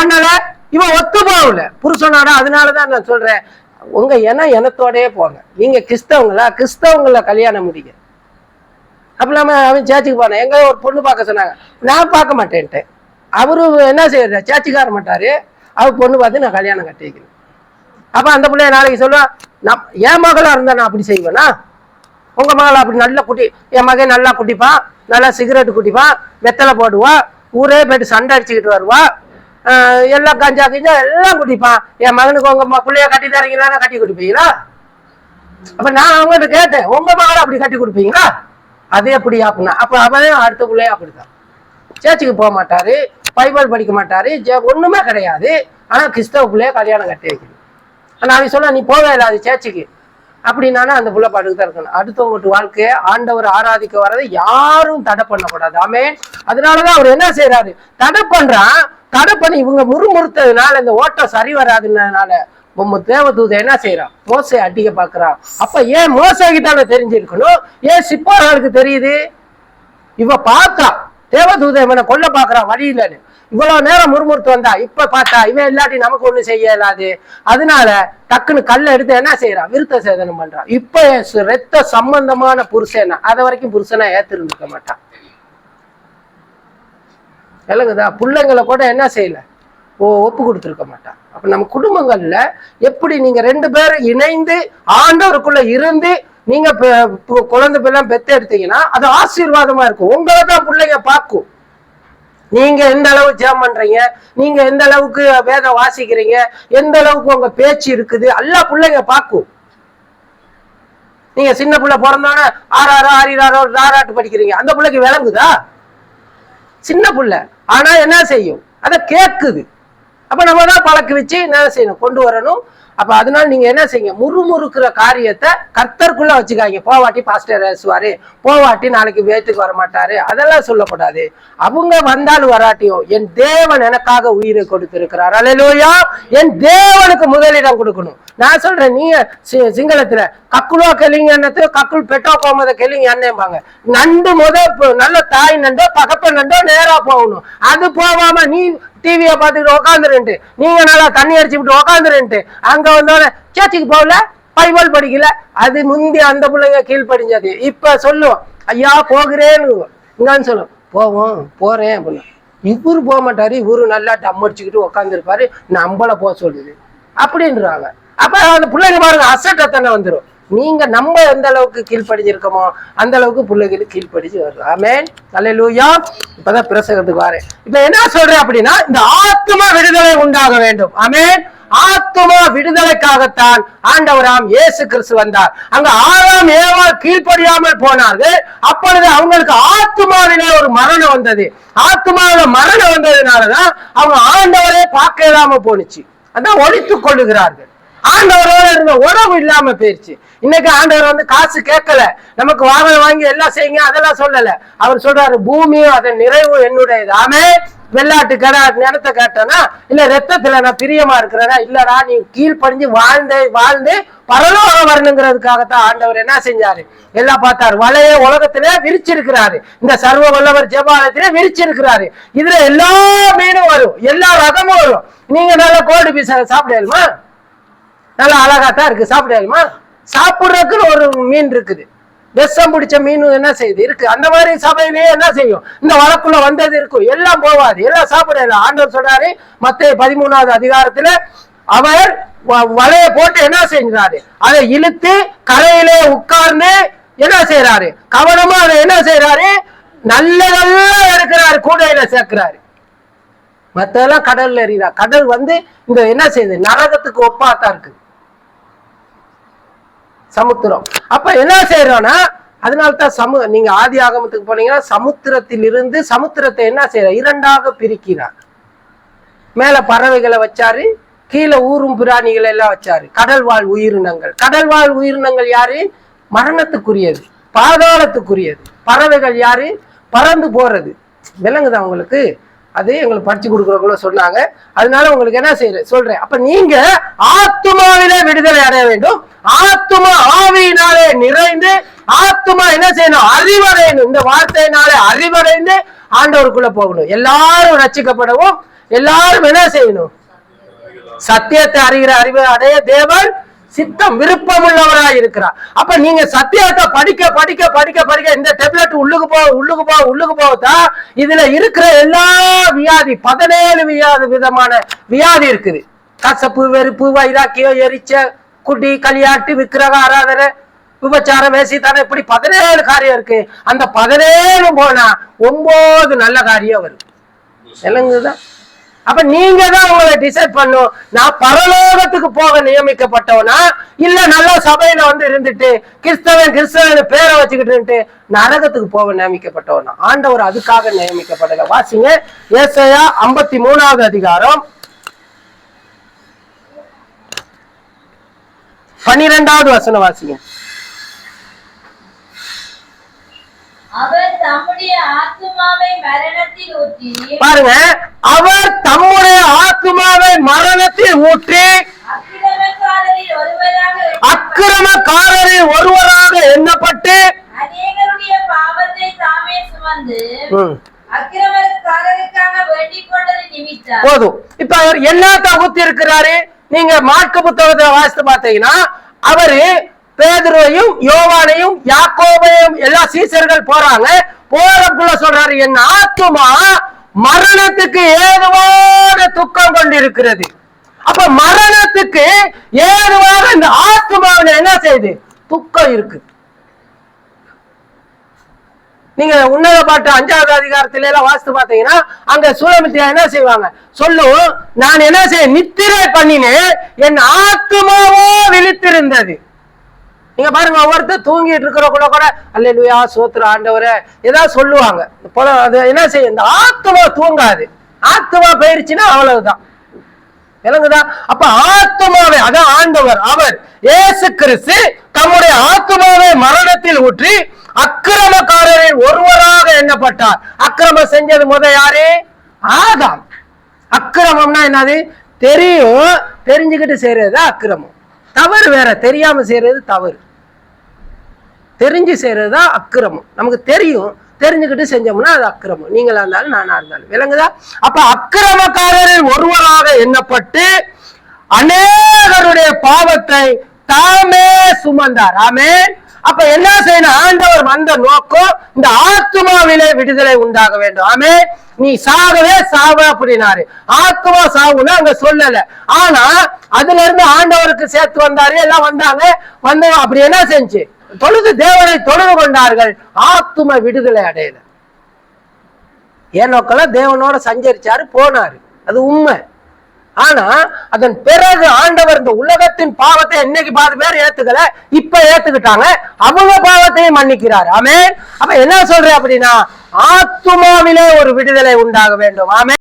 பண்ணல, இவன் ஒத்து போகல புருஷனோட. அதனாலதான் நான் சொல்றேன், உங்க எனத்தோடயே போங்க. நீங்க கிறிஸ்தவங்கள கல்யாணம் முடிங்க. அப்ப இல்லாம அவன் சேர்ச்சுக்கு போனேன், எங்க ஒரு பொண்ணு பார்க்க சொன்னாங்க, நான் பார்க்க மாட்டேன்ட்டேன். அவரு என்ன செய்யற, சேர்ச்சுக்கார மாட்டாரு, அவர் பொண்ணு பார்த்து நான் கல்யாணம் கட்டி வைக்கணும். அப்ப அந்த பிள்ளைய நாளைக்கு சொல்லுவான், நான் என் மகளா இருந்தா நான் அப்படி செய்வேனா? உங்க மகளை அப்படி நல்லா குட்டி, என் மகன் நல்லா குட்டிப்பான், நல்லா சிகரெட்டு குட்டிப்பான், வெத்தலை போடுவான், ஊரே போயிட்டு சண்டை அடிச்சுக்கிட்டு வருவா, எல்லாம் கஞ்சா கிஞ்சா எல்லாம் குடிப்பான். என் மகனுக்கு உங்க பிள்ளைய கட்டி தரீங்களா? கட்டி கொடுப்பீங்களா? அப்ப நான் அவங்ககிட்ட கேட்டேன், உங்க மகளை அப்படி கட்டி கொடுப்பீங்களா? அதே எப்படி அப்படின்னா, அப்ப அவன் அடுத்த பிள்ளைய அப்படித்தான். சேர்ச்சுக்கு போக மாட்டாரு, பைபிள் படிக்க மாட்டாரு, ஒண்ணுமே கிடையாது. ஆனா கிறிஸ்தவ பிள்ளைய கல்யாணம் கட்டி வைக்கணும். ஆனா அவன் சொன்னா, நீ போவே இல்லாது சேர்ச்சுக்கு அப்படின்னானா அந்த புள்ள பாட்டுக்கு தான் இருக்கணும். அடுத்தவங்க வாழ்க்கையை ஆண்டவர் ஆராதிக்க வர்றதை யாரும் தடை பண்ணக்கூடாது. ஆமென். அதனாலதான் அவர் என்ன செய்யறாரு, தடை பண்றான். தடை பண்ணி இவங்க முறுமுறுத்ததுனால இந்த ஓட்டம் சரி வராதுனால தேவதூதை என்ன செய்யறான், மோசை அடிக்க பாக்குறான். அப்ப ஏன் மோசைக்கு தானே தெரிஞ்சிருக்கணும், ஏன் சிப்பார்களுக்கு தெரியுது? இவ பார்த்தா தேவதூதை இவனை கொல்ல பாக்குறான் வழியிலன்னு, இவ்வளவு நேரம் முறுமுறுத்து வந்தா, இப்ப பார்த்தா இவன் இல்லாட்டி நமக்கு ஒண்ணு செய்ய இயலாது. அதனால டக்குன்னு கல்ல எடுத்து என்ன செய்யறான், விருத்த சேதனம் பண்றான். இப்ப ரத்த சம்பந்தமான புருஷன் அதை வரைக்கும் புருஷனா ஏத்திருந்துக்க மாட்டான். விளங்குதா? பிள்ளைங்களை கூட என்ன செய்யல, ஒப்பு கொடுத்துருக்க மாட்டான். அப்ப நம்ம குடும்பங்கள்ல எப்படி நீங்க ரெண்டு பேரும் இணைந்து ஆண்டவருக்குள்ள இருந்து நீங்க குழந்தை பிள்ளை பெத்து எடுத்தீங்கன்னா அது ஆசீர்வாதமா இருக்கும். உங்களை தான் பிள்ளைங்க பார்க்கும். நீங்க எந்த அளவு ஜெபம் பண்றீங்க, நீங்க எந்த அளவுக்கு வேதம் வாசிக்கிறீங்க, எந்த அளவுக்கு உங்க பேச்சு இருக்குது, எல்லா பிள்ளைங்க பார்க்கும். நீங்க சின்ன பிள்ளை பிறந்தோன்னே ஆறாரோ ஆறிராரோ ராராட்டு படிக்கிறீங்க, அந்த பிள்ளைக்கு விளங்குதா? சின்ன பிள்ளை ஆனா என்ன செய்யும், அதை கேட்குது. அப்ப நம்ம தான் பழக்க வச்சு என்ன செய்யணும், கொண்டு வரணும். அப்ப அதனால நீங்க என்ன செய்யுங்க, முறுமுறுக்கிற காரியத்தை கர்த்தருக்குள்ள வச்சுக்காங்க. போவாட்டி பாஸ்டர் பேசுவாரு, போவாட்டி நாளைக்கு வேட்டுக்கு வர மாட்டாரு, அதெல்லாம் சொல்லக்கூடாது. அவங்க வந்தாலும் வராட்டியும் என் தேவன் எனக்காக உயிரை கொடுத்திருக்கிறார். அல்லேலூயா. என் தேவனுக்கு முதலிடம் கொடுக்கணும். நான் சொல்றேன், நீங்க சிங்களத்துல கக்குலோ கெலிங்க என்னத்தையோ கக்குள் பெட்டோ போமத கெலிங்க என்னம்பாங்க. நண்டு நல்ல தாய் நண்டோ பகப்ப நண்டோ நேரா போகணும். அது போவாம நீ டிவியை பார்த்துக்கிட்டு உக்காந்துருன்ட்டு, நீங்க நல்லா தண்ணி அடிச்சுக்கிட்டு உக்காந்துருன்ட்டு அங்க வந்தோட சேர்ச்சுக்கு போகல, பைபிள் படிக்கல, அது முந்தி அந்த பிள்ளைங்க கீழ்படிஞ்சது. இப்ப சொல்லும், ஐயா போகிறேன்னு இங்கன்னு சொல்லும், போவோம் போறேன் அப்படின்னு. இவரு போக மாட்டாரு, இவரு நல்லா டம் அடிச்சுக்கிட்டு உக்காந்துருப்பாரு, நம்மள போக சொல்லுது அப்படின்றாங்க. அப்ப அந்த பிள்ளைங்க பாருங்க அசட்டத்தனை வந்துடும். நீங்க நம்ம எந்த அளவுக்கு கீழ்படிஞ்சிருக்கோமோ அந்த அளவுக்கு பிள்ளைகளுக்கு கீழ்படிச்சு வரும். ஆமென். அல்லேலூயா. இப்பதான் பிரசங்கத்துக்கு வரேன். இப்ப என்ன சொல்றேன் அப்படின்னா, இந்த ஆத்தும விடுதலை உண்டாக வேண்டும். ஆமென். ஆத்தும விடுதலைக்காகத்தான் ஆண்டவராம் இயேசு கிறிஸ்து வந்தார். அங்க ஆறாம் ஏவாள் கீழ்ப்படியாமல் போனார்கள். அப்பொழுது அவங்களுக்கு ஆத்துமாவிலே ஒரு மரணம் வந்தது. ஆத்துமாவில மரணம் வந்ததுனாலதான் அவங்க ஆண்டவரே பார்க்க இல்லாம போனுச்சு. அதான் ஒழித்துக் கொள்ளுகிறார்கள். ஆண்டவரோட இருந்த உறவு இல்லாம போயிருச்சு. இன்னைக்கு ஆண்டவர் காசு கேட்கல, நமக்கு வாகனம் வாங்கி எல்லாம் செய்யுங்க அதெல்லாம் சொல்லல. அவர் சொல்றாரு, பூமியும் அதன் நிறைவு என்னுடையது. ஆமே. வெள்ளாட்டு கடை நிலத்தை கேட்டனா, இல்ல ரத்தத்துல நான் பிரியமா இருக்கிறதா, இல்லடா நீ கீழ்படிஞ்சு வாழ்ந்து பரலோகம் வரணுங்கிறதுக்காகத்தான் ஆண்டவர் என்ன செஞ்சாரு, எல்லாம் பார்த்தாரு. வலைய உலகத்திலே விரிச்சிருக்கிறாரு, இந்த சர்வ வல்லவர் ஜெபாலயத்திலே விரிச்சிருக்கிறாரு. இதுல எல்லா மீனும் வரும், எல்லா ரகமும் வரும். நீங்க நல்லா கோடி பீஸ் சாப்பிடலுமா? நல்லா அழகாத்தான் இருக்கு, சாப்பிடலுமா? சாப்பிடுறதுக்குன்னு ஒரு மீன் இருக்குது, விஷம் பிடிச்ச மீன் என்ன செய்யுது இருக்கு. அந்த மாதிரி சபையிலேயே என்ன செய்யும், இந்த வழக்குள்ள வந்தது இருக்கும், எல்லாம் போவாது, எல்லாம் சாப்பிடலாம். ஆண்டவர் சொல்றாரு மத்தேயு 13வது அதிகாரத்துல, அவர் வலைய போட்டு என்ன செஞ்சாரு, அதை இழுத்து கரையிலே உட்கார்ந்து என்ன செய்யறாரு, கவனமா அதை என்ன செய்யறாரு, நல்லதெல்லாம் இருக்கிறாரு, கூடையில சேர்க்கிறாரு. மத்தெல்லாம் கடல்ல எறிகிறார். கடல் இந்த என்ன செய்யுது, நரகத்துக்கு ஒப்பாத்தான் இருக்கு சமுத்திரம். அப்ப என்ன செய்யறோம்னா, அதனால்தான் நீங்க ஆதி ஆகமத்துக்கு போனீங்கன்னா சமுத்திரத்தில் இருந்து சமுத்திரத்தை என்ன செய்யற, இரண்டாக பிரிக்கிறார். மேல பறவைகளை வச்சாரு, கீழே ஊரும் பிராணிகளை எல்லாம் வச்சாரு. கடல் வாழ் உயிரினங்கள், கடல் வாழ் உயிரினங்கள் யாரு, மரணத்துக்குரியது, பாதாளத்துக்குரியது. பறவைகள் யாரு, பறந்து போறது. விளங்குதா உங்களுக்கு? அது எங்களுக்கு படிச்சு கொடுக்குறவங்கள சொன்னாங்க. அதனால உங்களுக்கு என்ன சொல்றேன். அப்ப நீங்க ஆத்துமாவிலே விடுதலை அடைய வேண்டும். ஆத்துமா ஆவியினாலே நிறைந்து ஆத்துமா என்ன செய்யணும், அறிவடையணும். இந்த வார்த்தையினாலே அறிவடைந்து ஆண்டவருக்குள்ள போகணும். எல்லாரும் ரட்சிக்கப்படவும் எல்லாரும் என்ன செய்யணும்? சத்தியத்தை அறிகிற அறிவை அடைய தேவன் சித்தம் விருப்பம் உள்ளவராய் இருக்கிறார். அப்ப நீங்க சத்தியத்தை படிக்க படிக்க படிக்க படிக்க இந்த டெப்லெட் உள்ளுக்கு போகுதா இதுல இருக்கிற எல்லா வியாதி 17 விதமான வியாதி இருக்குது. கசப்பு, வெறுப்பு, வைராக்கியம், எரிச்ச, குடி, களியாட்டு, விக்கிரக ஆராதனை, விபச்சாரம், வேசித்தனம், இப்படி 17 காரியம் இருக்கு. அந்த 17 போனா 9 நல்ல காரியம் வரும். இல்லைங்கதான். அப்ப நீங்க தான் உங்களை டிசைட் பண்ணும். நான் பரலோகத்துக்கு போக நியமிக்கப்பட்டவனா இல்ல நல்ல சபையில இருந்துட்டு கிறிஸ்தவன் பேரை வச்சுக்கிட்டு நரகத்துக்கு போக நியமிக்கப்பட்டவனா? ஆண்டவர் அதுக்காக நியமிக்கப்பட்டத. வாசிங்க ஏசாயா 53வது அதிகாரம் 12வது வசனம் வாசிங்க. அவர் தம்முடைய ஆத்துமாவை மரணத்தில் ஊற்றி, பாருங்க, அவர் தம்முடைய ஆத்துமாவை மரணத்தில் ஊற்றி அக்கிரமக்காரரில் ஒருவராக எண்ணப்பட்டு அநேகருடைய பாவத்தை தாமே சுமந்து அக்கிரமக்காரருக்காக வேண்டிக் கொண்டது நிமித்தம். போதும். இப்ப அவர் என்னத்த ஊத்தி இருக்கிறாரு? நீங்க மார்க்கு புத்தகத்துல வாசித்து பார்த்தீங்கன்னா அவரு பேதுருவையும் யோவானையும் யாக்கோபையும் எல்லா சீசர்கள் போறாங்க. போறதுக்குள்ள சொல்றாரு, என் ஆத்துமா மரணத்துக்கு ஏதுவான துக்கம் கொண்டிருக்கிறது. அப்ப மரணத்துக்கு ஏதுவான இந்த ஆத்துமாவில என்ன செய்யுது? துக்கம் இருக்கு. நீங்க உன்னத பாட்டு 5வது அதிகாரத்தில எல்லாம் வாசித்து பார்த்தீங்கன்னா அங்க சூலமித்தியா என்ன செய்வாங்க? சொல்லும், நான் என்ன செய்ய நித்திரை பண்ணினேன், என் ஆத்துமாவோ விழித்திருந்தது. நீங்க பாருங்க, ஒவ்வொருத்தர் தூங்கிட்டு இருக்கிற கூட அல்லேலூயா சோத்திர ஆண்டவரே ஏதாவது சொல்லுவாங்க. அது என்ன செய்யும்? இந்த ஆத்துமா தூங்காது. ஆத்துமா போயிருச்சுன்னா அவ்வளவுதான். விளங்குதா? அப்ப ஆத்துமாவை, அதான் ஆண்டவர் அவர் இயேசு கிறிஸ்து தம்முடைய ஆத்துமாவை மரணத்தில் ஊற்றி அக்கிரமக்காரரில் ஒருவராக எண்ணப்பட்டார். அக்கிரமம் செஞ்சது யாரு? ஆதாம். அக்கிரமம்னா என்னது? தெரியும், தெரிஞ்சுக்கிட்டு செய்யறது அக்கிரமம். தவறு வேற, தெரியாம செய்யறது தவறு. தெரிஞ்சு செய்யறதுதான் அக்கிரமம். நமக்கு தெரியும், தெரிஞ்சுக்கிட்டு செஞ்சோம்னா அது அக்கிரமம். நீங்களா இருந்தாலும் நானா இருந்தாலும். விளங்குதா? அப்ப அக்கிரமக்காரரில் ஒருவராக எண்ணப்பட்டு அநேகருடைய பாவத்தை தாமே சுமந்தார். ஆமென். அப்ப என்ன செய்யணும்? ஆண்டவர் வந்த நோக்கம் இந்த ஆத்துமாவிலே விடுதலை உண்டாக வேண்டும். ஆமென். நீ சாகவே சாவ அப்படின்னாரு. ஆத்துமா சாவுன்னு அங்க சொல்லல. ஆனா அதுல இருந்து ஆண்டவருக்கு சேர்த்து வந்தாரு. எல்லாம் வந்தாங்க. அப்படி என்ன செஞ்சு தொழுது தேவனை தொழுது கொண்டார்கள். ஆத்தும விடுதலை அடையல. ஏனோக்கெல்லாம் தேவனோட சஞ்சரிச்சாரு, போனாரு. அது உண்மை. ஆனா அதன் பிறகு ஆண்டவர் இந்த உலகத்தின் பாவத்தை இன்னைக்கு 10 பேர் ஏத்துக்கல, இப்ப ஏத்துக்கிட்டாங்க. அவங்க பாவத்தையும் மன்னிக்கிறார். ஆமென். அப்ப என்ன சொல்ற அப்படின்னா ஆத்துமாவிலே ஒரு விடுதலை உண்டாக வேண்டும். ஆமென்.